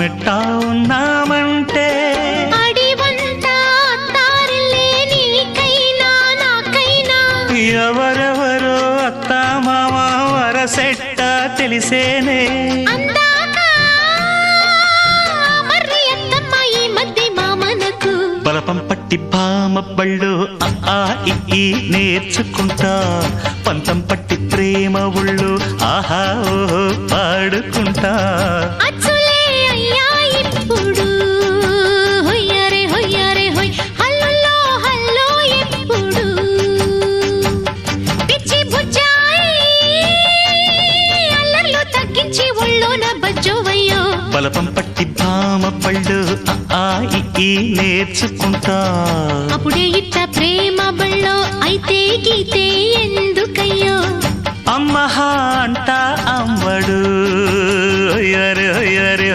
మనమెట్టా ఉన్నామంటే అడివంతా తారలే నీకైనా నాకైనా ఎవరెవరో అత్త మామ వరసెట్ట తెలిసేనే అందాక మర్రి అత్తమ్మ ఈ మధ్య మామనకు బలపం పట్టి భామ బళ్ళు ఆ ఈ నేర్చుకుంటా పంతం పట్టి ప్రేమ ఉళ్ళు ఆహా ఓహో పాడుకుంటా అచ్చులే అయ్యా ఇప్పుడు హొయ్యరే హొయ్యరే హొయ్ హల్లుల్లో హల్లో ఎప్పుడు పిచ్చి బుజ్జాయి అల్లర్లు తగ్గించి ఒళ్ళోన బజ్జోవయ్యో బలపం పట్టి భామ బళ్ళు ఆ ఈ నేర్చుకుంటా అప్పుడే ఇట్ట ప్రేమ బళ్ళో అయితే గీతే ఎందుకయ్యో అమ్మహ అంట అమ్మడు అయ్యరే అయ్యరే